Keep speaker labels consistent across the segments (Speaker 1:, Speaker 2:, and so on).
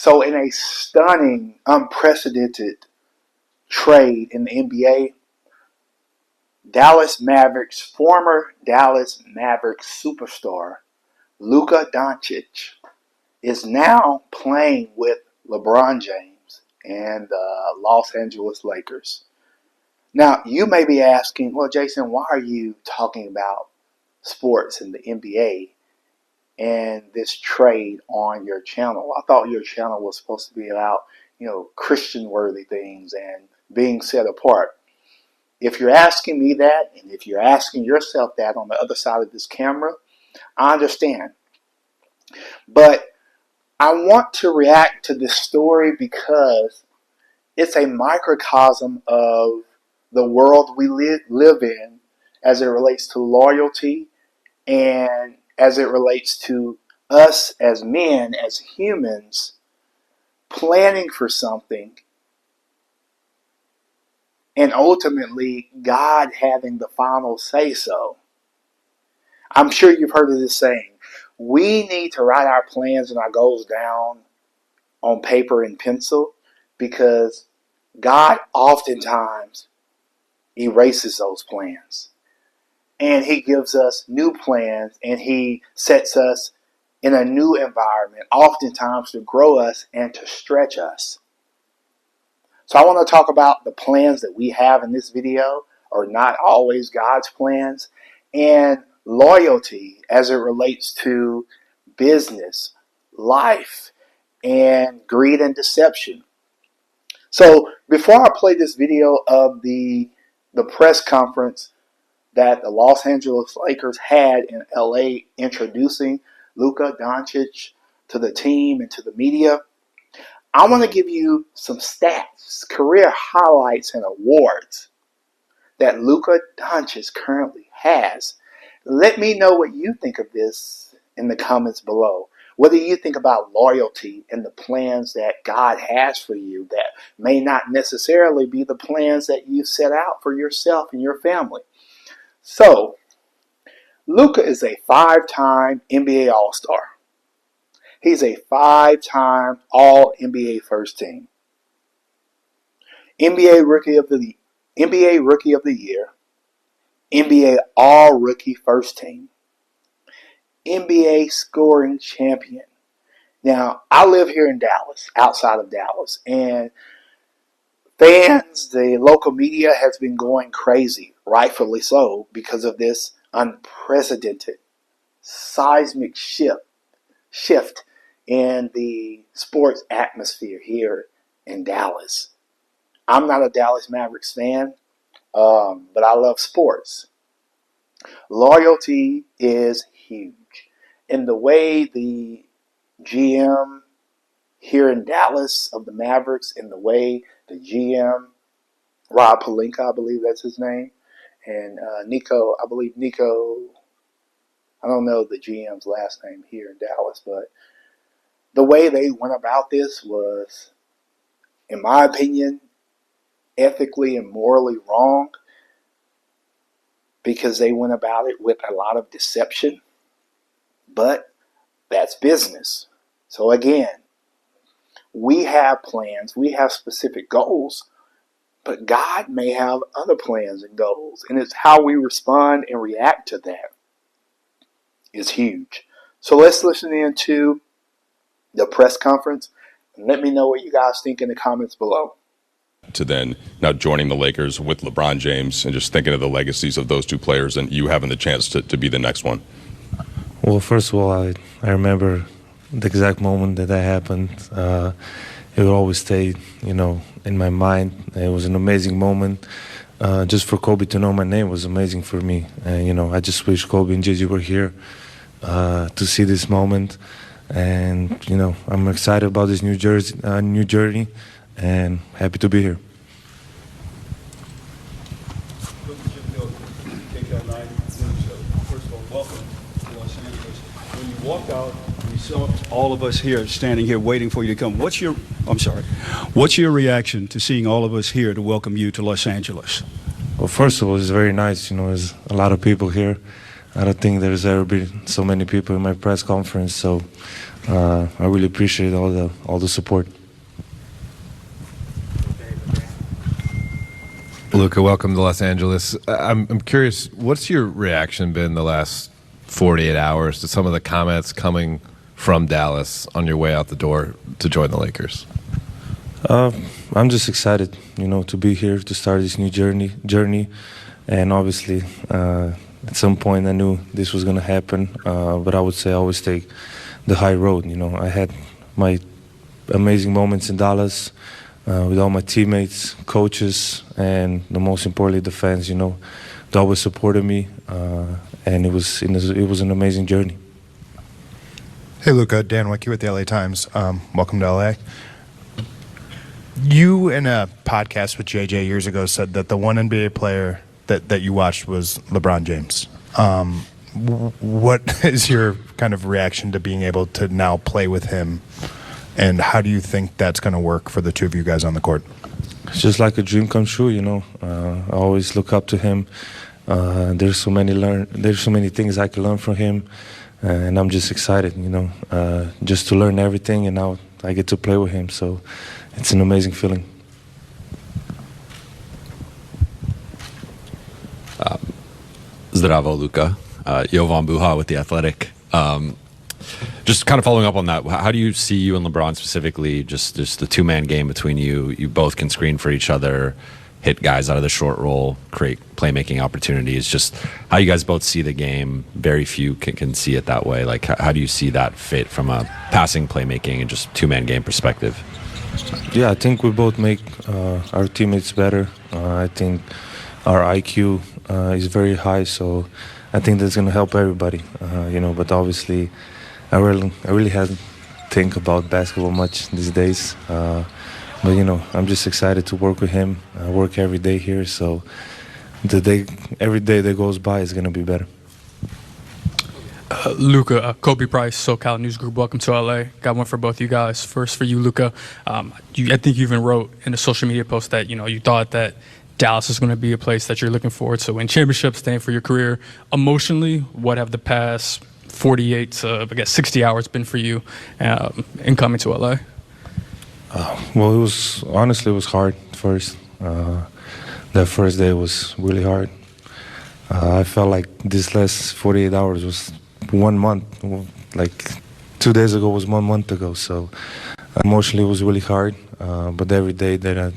Speaker 1: So in a stunning, unprecedented trade in the NBA, former Dallas Mavericks superstar, Luka Dončić, is now playing with LeBron James and the Los Angeles Lakers. Now, you may be asking, well, Jason, why are you talking about sports in the NBA and this trade on your channel? I thought your channel was supposed to be about, Christian-worthy things and being set apart. If you're asking me that, and if you're asking yourself that on the other side of this camera, I understand. But I want to react to this story because it's a microcosm of the world we live in as it relates to loyalty and as it relates to us as men, as humans, planning for something and ultimately God having the final say-so. I'm sure you've heard of this saying, we need to write our plans and our goals down on paper and pencil because God oftentimes erases those plans. And He gives us new plans and He sets us in a new environment, oftentimes to grow us and to stretch us. So I want to talk about the plans that we have in this video are not always God's plans, and loyalty as it relates to business, life, and greed and deception. So before I play this video of the press conference that the Los Angeles Lakers had in LA introducing Luka Dončić to the team and to the media, I want to give you some stats, career highlights, and awards that Luka Dončić currently has. Let me know what you think of this in the comments below. Whether you think about loyalty and the plans that God has for you that may not necessarily be the plans that you set out for yourself and your family. So, Luka is a 5-time NBA All-Star. He's a 5-time All-NBA First Team. NBA Rookie of the Year. NBA All-Rookie First Team. NBA Scoring Champion. Now, I live here in Dallas, outside of Dallas, and fans, the local media has been going crazy, rightfully so, because of this unprecedented seismic shift in the sports atmosphere here in Dallas. I'm not a Dallas Mavericks fan, but I love sports. Loyalty is huge. And the way the GM here in Dallas of the Mavericks, and the way the GM, Rob Pelinka, I believe that's his name, and Nico, I don't know the GM's last name here in Dallas, but the way they went about this was, in my opinion, ethically and morally wrong, because they went about it with a lot of deception. But that's business. So again, we have plans, we have specific goals, but God may have other plans and goals, and it's how we respond and react to that is huge. So let's listen into the press conference, and let me know what you guys think in the comments below.
Speaker 2: To then now joining the Lakers with LeBron James and just thinking of the legacies of those two players and you having the chance to be the next one.
Speaker 3: Well, first of all, I remember the exact moment that happened. It will always stay, in my mind. It was an amazing moment. Just for Kobe to know my name was amazing for me. And, I just wish Kobe and Gigi were here to see this moment. And, I'm excited about this new journey and happy to be here.
Speaker 4: First of all, welcome to Los Angeles. When you walked out, you saw all of us here standing here waiting for you to come. What's your reaction to seeing all of us here to welcome you to Los Angeles?
Speaker 3: Well, first of all, it's very nice. There's a lot of people here. I don't think there's ever been so many people in my press conference, so I really appreciate all the support.
Speaker 5: Luka, welcome to Los Angeles. I'm curious, what's your reaction been the last 48 hours to some of the comments coming from Dallas on your way out the door to join the Lakers?
Speaker 3: I'm just excited, to be here to start this new journey, and obviously, at some point I knew this was going to happen. But I would say I always take the high road. I had my amazing moments in Dallas with all my teammates, coaches, and the most importantly, the fans. They always supported me, and it was an amazing journey.
Speaker 6: Hey, Luka, Dan Wicke with the LA Times. Welcome to LA. You, in a podcast with JJ years ago, said that the one NBA player that you watched was LeBron James. What is your kind of reaction to being able to now play with him, and how do you think that's going to work for the two of you guys on the court?
Speaker 3: It's just like a dream come true, I always look up to him. There's so many things I can learn from him, and I'm just excited, just to learn everything, and now I get to play with him. So it's an amazing feeling.
Speaker 7: Zdravo, Luka. Jovan Buha with The Athletic. Just kind of following up on that, how do you see you and LeBron specifically, just the two-man game between you? You both can screen for each other, hit guys out of the short roll, create playmaking opportunities. Just how you guys both see the game. Very few can see it that way. Like, how do you see that fit from a passing, playmaking, and just two-man game perspective?
Speaker 3: Yeah, I think we both make our teammates better. I think our IQ is very high, so I think that's going to help everybody. But obviously, I really haven't think about basketball much these days. But I'm just excited to work with him. I work every day here, so every day that goes by is going to be better.
Speaker 8: Luka, Kobe Price, SoCal News Group, welcome to LA. Got one for both you guys. First for you, Luka. I think you even wrote in a social media post that you thought that Dallas is going to be a place that you're looking forward to win championships, staying for your career. Emotionally, what have the past 48 to 60 hours been for you in coming to LA?
Speaker 3: Well, it was hard first. That first day was really hard. I felt like this last 48 hours was 1 month. Like 2 days ago was 1 month ago. So emotionally it was really hard. But every day that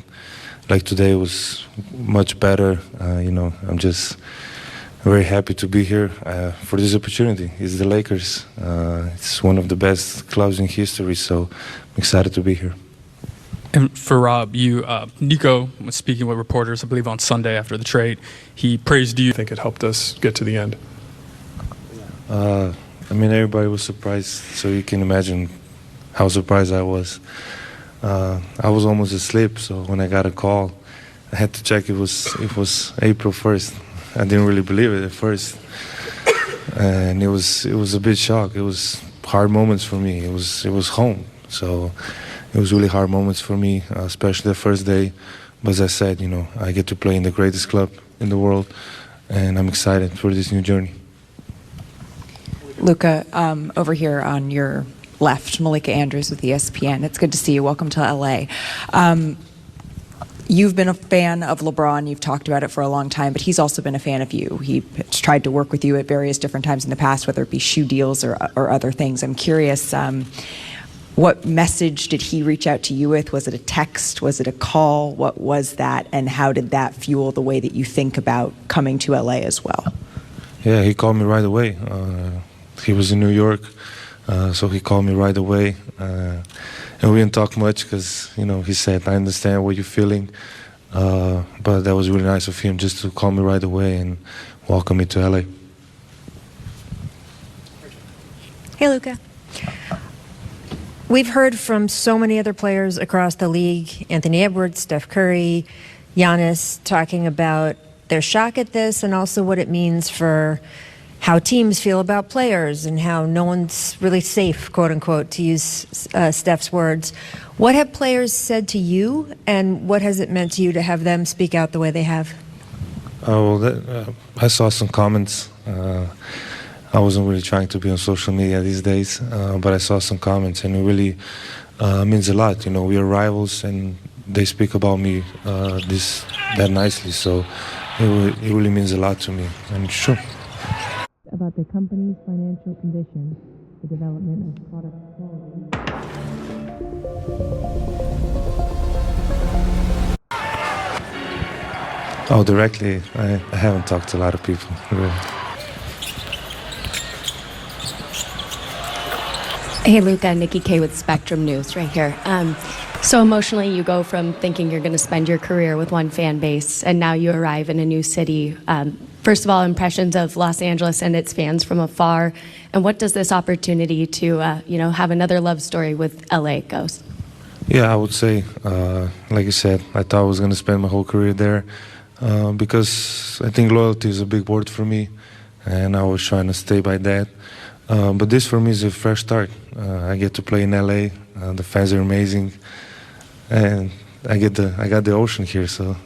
Speaker 3: like today was much better. I'm just very happy to be here for this opportunity. It's the Lakers. It's one of the best clubs in history. So I'm excited to be here.
Speaker 8: And for Rob, Nico was speaking with reporters, I believe on Sunday after the trade. He praised you.
Speaker 9: I think it helped us get to the end.
Speaker 3: Everybody was surprised, so you can imagine how surprised I was. I was almost asleep, so when I got a call, I had to check it was April 1st. I didn't really believe it at first, and it was a bit shock. It was hard moments for me. It was home, so it was really hard moments for me, especially the first day. But as I said, I get to play in the greatest club in the world, and I'm excited for this new journey.
Speaker 10: Luka, over here on your left, Malika Andrews with ESPN. It's good to see you. Welcome to LA. You've been a fan of LeBron. You've talked about it for a long time, but he's also been a fan of you. He tried to work with you at various different times in the past, whether it be shoe deals or other things. I'm curious, what message did he reach out to you with? Was it a text? Was it a call? What was that? And how did that fuel the way that you think about coming to LA as well?
Speaker 3: Yeah, he called me right away. He was in New York, so he called me right away. And we didn't talk much because, he said, I understand what you're feeling. But that was really nice of him just to call me right away and welcome me to LA.
Speaker 11: Hey, Luka. We've heard from so many other players across the league, Anthony Edwards, Steph Curry, Giannis, talking about their shock at this and also what it means for how teams feel about players and how no one's really safe, quote unquote, to use Steph's words. What have players said to you, and what has it meant to you to have them speak out the way they have?
Speaker 3: I saw some comments. I wasn't really trying to be on social media these days, but I saw some comments, and it really means a lot. You know, we are rivals, and they speak about me that nicely, so it really means a lot to me, and sure.
Speaker 11: About the company's financial condition, the development of product quality.
Speaker 3: Oh, directly, I haven't talked to a lot of people, really.
Speaker 9: Hey, Luka, Nikki K with Spectrum News right here. So emotionally, you go from thinking you're going to spend your career with one fan base, and now you arrive in a new city. First of all, impressions of Los Angeles and its fans from afar, and what does this opportunity to, have another love story with LA goes?
Speaker 3: Yeah, I would say, like you said, I thought I was going to spend my whole career there because I think loyalty is a big word for me, and I was trying to stay by that. But this for me is a fresh start. I get to play in LA. The fans are amazing, and I got the ocean here, so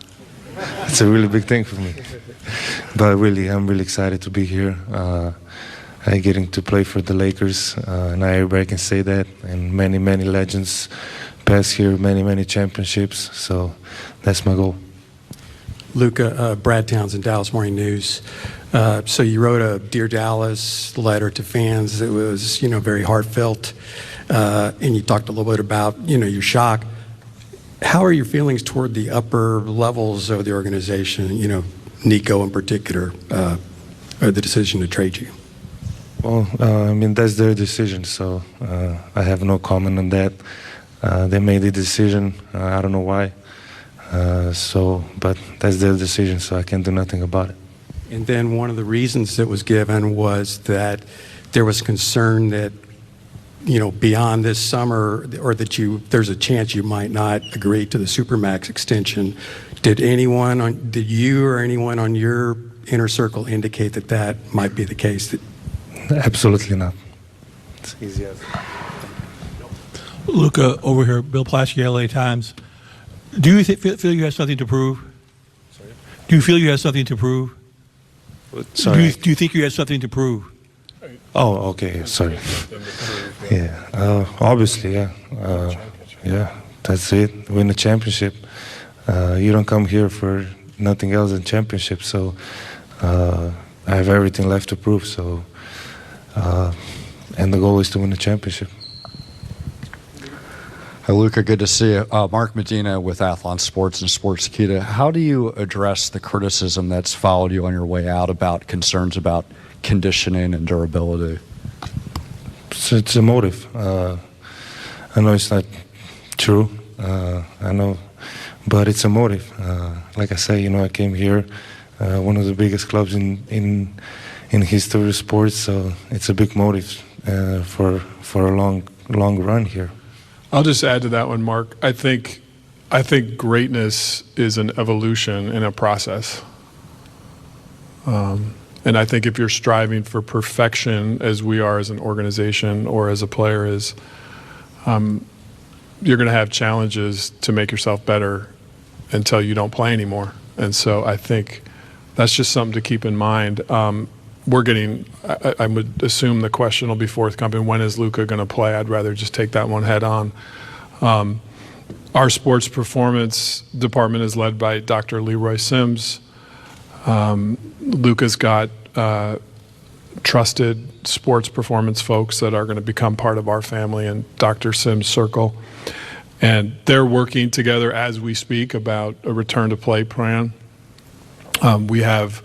Speaker 3: it's a really big thing for me. But really, I'm really excited to be here. I getting to play for the Lakers, and everybody can say that. And many legends pass here, many championships. So that's my goal.
Speaker 12: Luka, Brad Townsend, Dallas Morning News. So you wrote a Dear Dallas letter to fans. It was, very heartfelt, and you talked a little bit about, your shock. How are your feelings toward the upper levels of the organization, Nico in particular, or the decision to trade you?
Speaker 3: Well, that's their decision, so I have no comment on that. They made the decision. I don't know why. But that's their decision, so I can't do nothing about it.
Speaker 12: And then one of the reasons that was given was that there was concern that, beyond this summer, or that there's a chance you might not agree to the Supermax extension. Did you or anyone on your inner circle indicate that might be the case?
Speaker 3: Absolutely not. It's easy as
Speaker 13: Luka, over here, Bill Plaschke, LA Times. Do you feel you have something to prove? Sorry? Do you feel you have something to prove?
Speaker 3: Sorry.
Speaker 13: Do you think you have something to prove?
Speaker 3: Oh, okay. Sorry. Yeah. Obviously, yeah. Yeah. That's it. Win the championship. You don't come here for nothing else than championship. So I have everything left to prove. So, and the goal is to win the championship.
Speaker 14: Hi, Luka, good to see you. Mark Medina with Athlon Sports and Sportskeeda. How do you address the criticism that's followed you on your way out about concerns about conditioning and durability?
Speaker 3: So it's a motive. I know it's not true. I know, but it's a motive. Like I say, I came here, one of the biggest clubs in history of sports, so it's a big motive for a long run here.
Speaker 15: I'll just add to that one, Mark. I think greatness is an evolution and a process. And I think if you're striving for perfection, as we are as an organization or as a player, you're going to have challenges to make yourself better until you don't play anymore. And so I think that's just something to keep in mind. I would assume the question will be forthcoming, when is Luka going to play? I'd rather just take that one head on. Our sports performance department is led by Dr. Leroy Sims. Luka's got trusted sports performance folks that are going to become part of our family in Dr. Sims' circle. And they're working together as we speak about a return to play plan. We have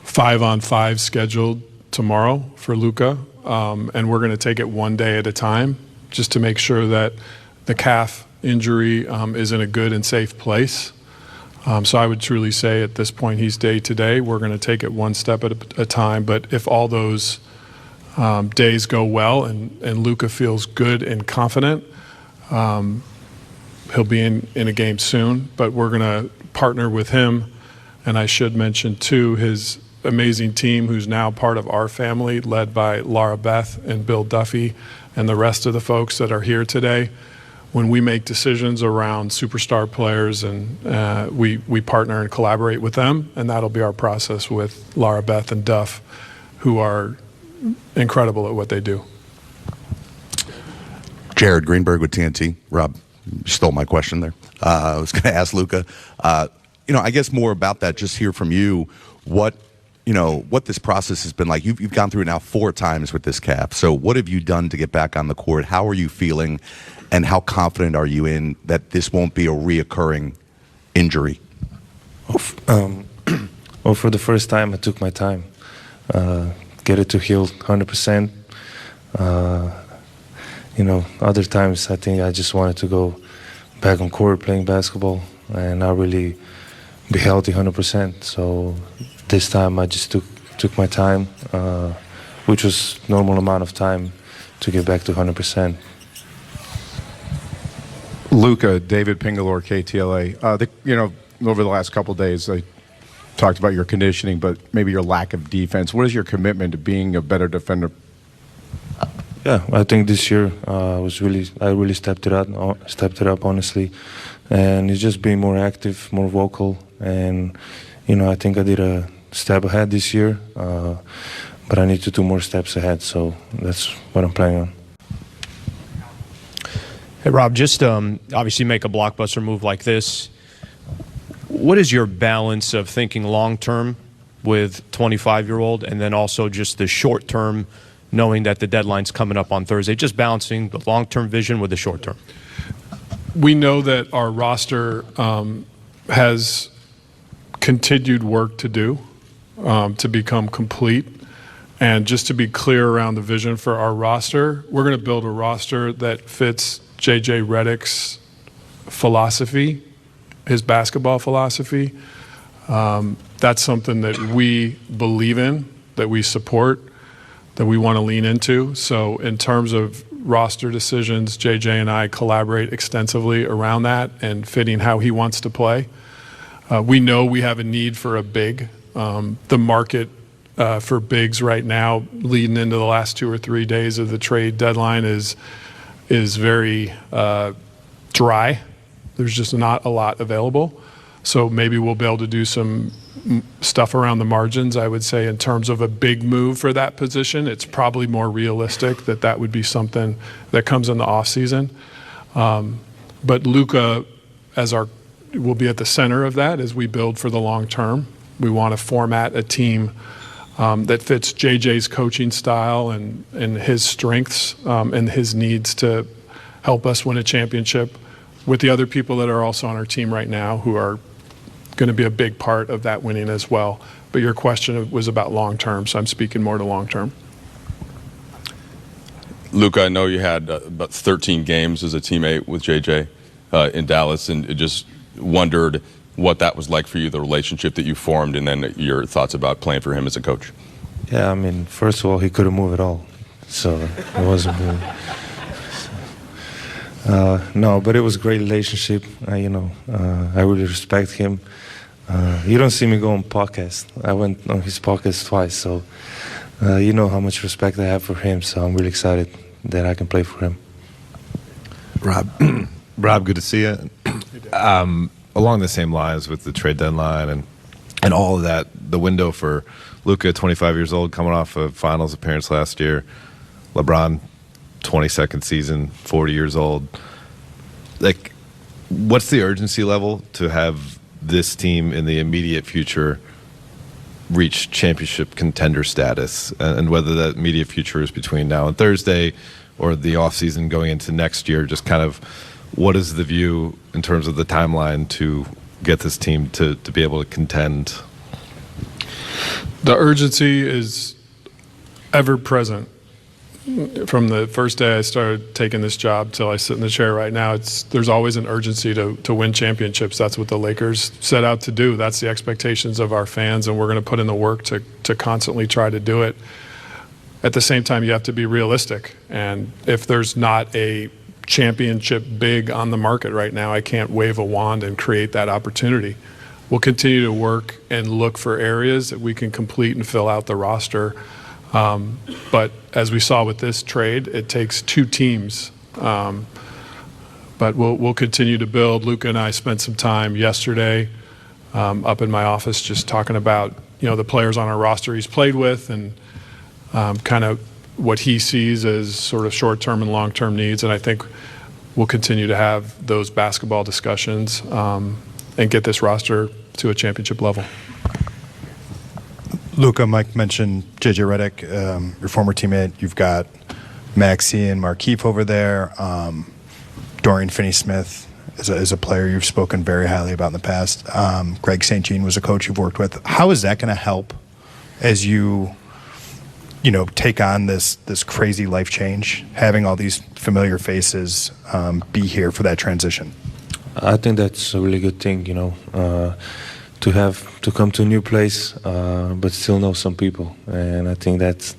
Speaker 15: 5-on-5 scheduled tomorrow for Luka, and we're going to take it one day at a time just to make sure that the calf injury is in a good and safe place. So I would truly say at this point he's day to day. We're going to take it one step at a time, but if all those days go well and Luka feels good and confident, he'll be in a game soon, but we're going to partner with him. And I should mention, too, his amazing team who's now part of our family, led by Laura Beth and Bill Duffy and the rest of the folks that are here today. When we make decisions around superstar players, and we partner and collaborate with them, and that'll be our process with Laura Beth and Duff, who are incredible at what they do.
Speaker 16: Jared Greenberg with TNT. Rob, you stole my question there. I was going to ask Luka, I guess more about that, just hear from you what this process has been like. You've gone through it now 4 times with this calf. So what have you done to get back on the court? How are you feeling? And how confident are you in that this won't be a reoccurring injury?
Speaker 3: Well, for the first time, I took my time. Get it to heal 100%. Other times I think I just wanted to go back on court playing basketball and not really be healthy 100%. So this time I just took my time, which was normal amount of time to get back to 100%.
Speaker 17: Luka, David Pingalore, KTLA. Over the last couple of days, I talked about your conditioning, but maybe your lack of defense. What is your commitment to being a better defender?
Speaker 3: Yeah, I think this year I really stepped it up honestly, and it's just being more active, more vocal, and I think I did a step ahead this year, but I need to do more steps ahead. So that's what I'm planning on.
Speaker 18: Hey Rob, just obviously make a blockbuster move like this. What is your balance of thinking long term with 25-year-old, and then also just the short term, knowing that the deadline's coming up on Thursday, just balancing the long-term vision with the short term?
Speaker 15: We know that our roster has continued work to do to become complete. And just to be clear around the vision for our roster, we're going to build a roster that fits J.J. Redick's philosophy, his basketball philosophy. That's something that we believe in, that we support, that we want to lean into. So in terms of roster decisions, JJ and I collaborate extensively around that and fitting how he wants to play. We know we have a need for a big. The market for bigs right now, leading into the last 2 or 3 days of the trade deadline, is very dry. There's just not a lot available. So maybe we'll be able to do some stuff around the margins. I would say in terms of a big move for that position, it's probably more realistic that would be something that comes in the offseason. But Luka will be at the center of that as we build for the long term. We want to format a team that fits JJ's coaching style and his strengths and his needs to help us win a championship with the other people that are also on our team right now who are going to be a big part of that winning as well. But your question was about long term, so I'm speaking more to long term.
Speaker 2: Luka, I know you had about 13 games as a teammate with JJ in Dallas, and just wondered what that was like for you, the relationship that you formed, and then your thoughts about playing for him as a coach.
Speaker 3: Yeah, I mean, first of all, he couldn't move at all, so it wasn't good. No, but it was a great relationship. I really respect him. You don't see me go on podcast. I went on his podcast twice, so you know how much respect I have for him. So I'm really excited that I can play for him.
Speaker 5: Rob, good to see you. Along the same lines with the trade deadline and all of that, the window for Luka, 25 years old, coming off a finals appearance last year. LeBron, 22nd season, 40 years old. Like, what's the urgency level to have this team in the immediate future reach championship contender status, and whether that immediate future is between now and Thursday or the offseason going into next year? Just kind of what is the view in terms of the timeline to get this team to be able to contend?
Speaker 15: The urgency is ever present. From the first day I started taking this job till I sit in the chair right now, there's always an urgency to win championships. That's what the Lakers set out to do. That's the expectations of our fans, and we're going to put in the work to constantly try to do it. At the same time, you have to be realistic. And if there's not a championship big on the market right now, I can't wave a wand and create that opportunity. We'll continue to work and look for areas that we can complete and fill out the roster. But as we saw with this trade, it takes 2 teams. But we'll continue to build. Luka and I spent some time yesterday up in my office just talking about the players on our roster he's played with and kind of what he sees as sort of short-term and long-term needs. And I think we'll continue to have those basketball discussions and get this roster to a championship level.
Speaker 6: Luka, Mike mentioned J.J. Redick, your former teammate. You've got Maxey and Markieff over there. Dorian Finney-Smith is a player you've spoken very highly about in the past. Greg St. Jean was a coach you've worked with. How is that going to help as you take on this crazy life change, having all these familiar faces be here for that transition?
Speaker 3: I think that's a really good thing, to come to a new place, but still know some people. And I think that's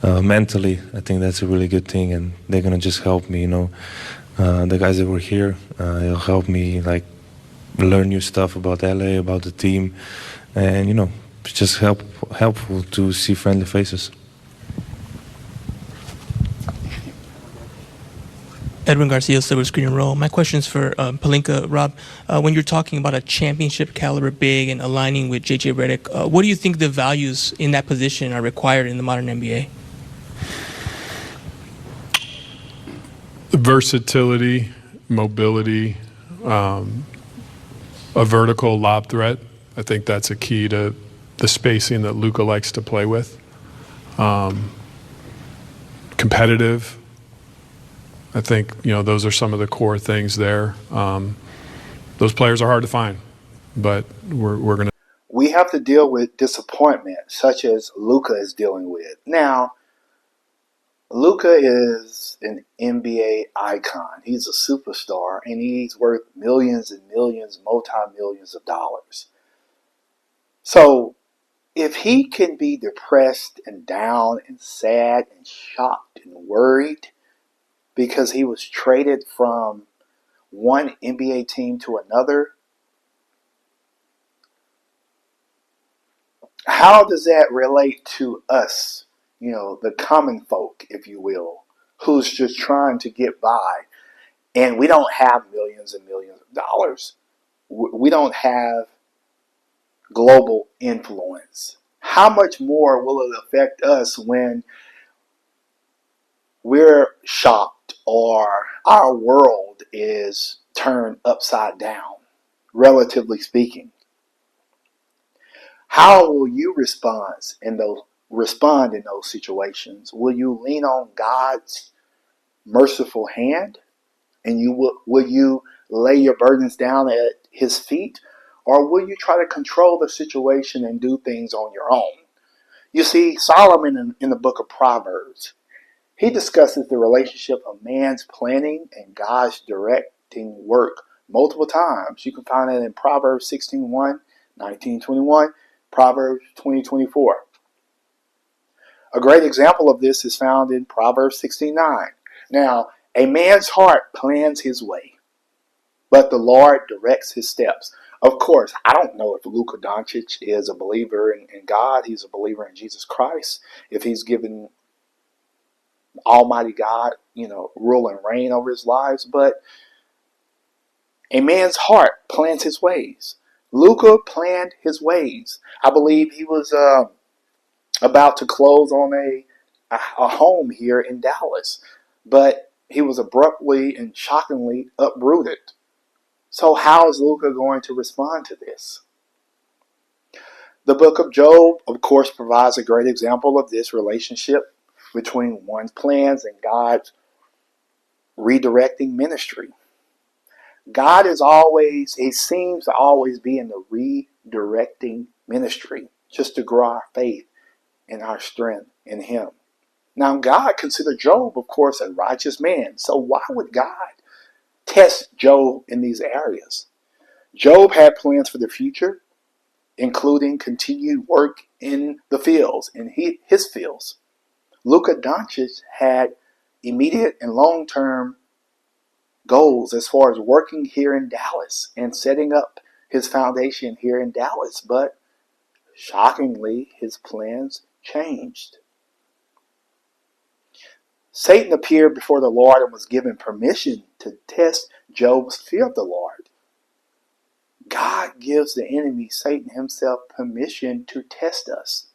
Speaker 3: mentally, I think that's a really good thing, and they're gonna just help me. The guys that were here, it'll help me learn new stuff about LA, about the team, and it's just helpful to see friendly faces.
Speaker 19: Edwin Garcia, Silver Screen and Roll. My question is for Pelinka. Rob, when you're talking about a championship caliber big and aligning with J.J. Redick, what do you think the values in that position are required in the modern NBA?
Speaker 15: Versatility, mobility, a vertical lob threat. I think that's a key to the spacing that Luka likes to play with. Competitive. I think, those are some of the core things there. Those players are hard to find, but we're going to.
Speaker 1: We have to deal with disappointment, such as Luka is dealing with. Now, Luka is an NBA icon. He's a superstar, and he's worth millions and millions, multi-millions of dollars. So, if he can be depressed and down and sad and shocked and worried because he was traded from one NBA team to another, how does that relate to us, the common folk, if you will, who's just trying to get by? And we don't have millions and millions of dollars. We don't have global influence. How much more will it affect us when we're shocked or our world is turned upside down, relatively speaking? How will you respond in those situations? Will you lean on God's merciful hand, and will you lay your burdens down at His feet, or will you try to control the situation and do things on your own? You see, Solomon in the book of Proverbs, he discusses the relationship of man's planning and God's directing work multiple times. You can find it in Proverbs 16:1, 19:21, Proverbs 20:24. A great example of this is found in Proverbs 16:9. Now, a man's heart plans his way, but the Lord directs his steps. Of course, I don't know if Luka Dončić is a believer in God. He's a believer in Jesus Christ. If he's given Almighty God, rule and reign over his lives. But a man's heart plans his ways. Luka planned his ways. I believe he was about to close on a home here in Dallas, but he was abruptly and shockingly uprooted. So how is Luka going to respond to this? The book of Job, of course, provides a great example of this relationship between one's plans and God's redirecting ministry. God he seems to always be in the redirecting ministry, just to grow our faith and our strength in Him. Now, God considered Job, of course, a righteous man. So why would God test Job in these areas? Job had plans for the future, including continued work in the fields, in his fields. Luka Dončić had immediate and long-term goals as far as working here in Dallas and setting up his foundation here in Dallas. But shockingly, his plans changed. Satan appeared before the Lord and was given permission to test Job's fear of the Lord. God gives the enemy, Satan himself, permission to test us.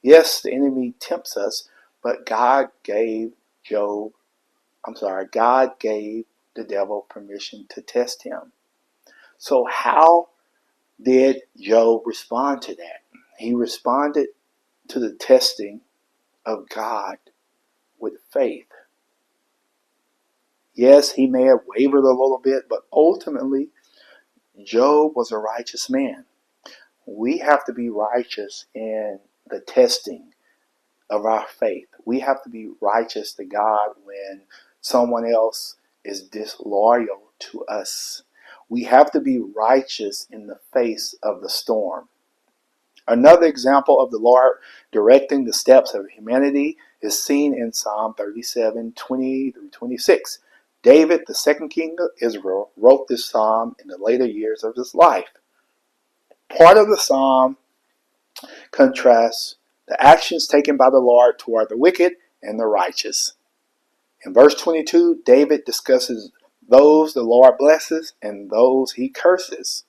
Speaker 1: Yes, the enemy tempts us, but God gave the devil permission to test him. So how did Job respond to that? He responded to the testing of God with faith. Yes, he may have wavered a little bit, but ultimately, Job was a righteous man. We have to be righteous in the testing of our faith. We have to be righteous to God when someone else is disloyal to us. We have to be righteous in the face of the storm. Another example of the Lord directing the steps of humanity is seen in Psalm 37:20-26. David, the second king of Israel, wrote this psalm in the later years of his life. Part of the psalm contrasts the actions taken by the Lord toward the wicked and the righteous. In verse 22, David discusses those the Lord blesses and those he curses.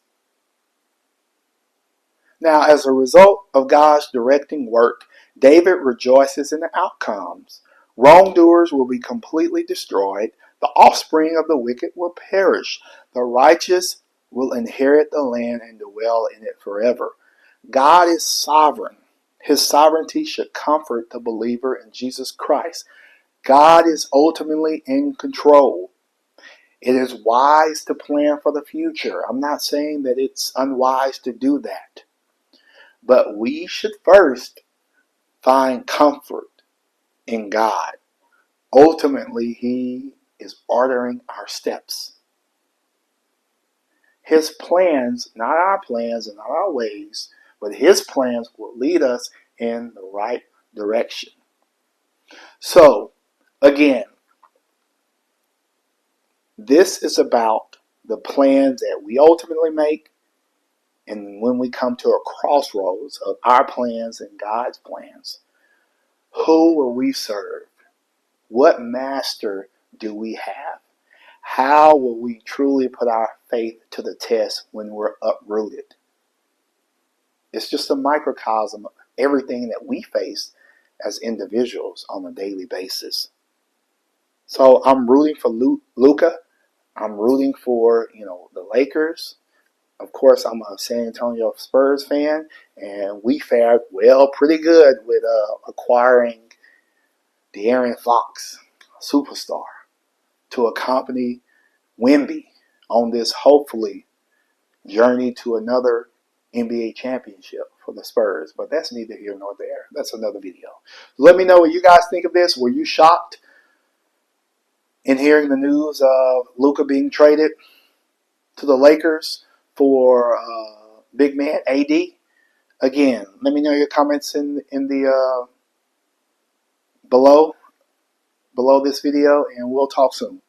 Speaker 1: Now, as a result of God's directing work, David rejoices in the outcomes. Wrongdoers will be completely destroyed. The offspring of the wicked will perish. The righteous will inherit the land and dwell in it forever. God is sovereign. His sovereignty should comfort the believer in Jesus Christ. God is ultimately in control. It is wise to plan for the future. I'm not saying that it's unwise to do that. But we should first find comfort in God. Ultimately, He is ordering our steps. His plans, not our plans and not our ways, but His plans will lead us in the right direction. So, again, this is about the plans that we ultimately make, and when we come to a crossroads of our plans and God's plans. Who will we serve? What master do we have? How will we truly put our faith to the test when we're uprooted? It's just a microcosm of everything that we face as individuals on a daily basis. So I'm rooting for Luka. I'm rooting for, the Lakers. Of course, I'm a San Antonio Spurs fan, and we fared pretty good with acquiring De'Aaron Fox, superstar, to accompany Wemby on this hopefully journey to another NBA championship for the Spurs. But that's neither here nor there. That's another video. Let me know what you guys think of this. Were you shocked in hearing the news of Luka being traded to the Lakers for big man AD? Again, let me know your comments in the below this video, and we'll talk soon.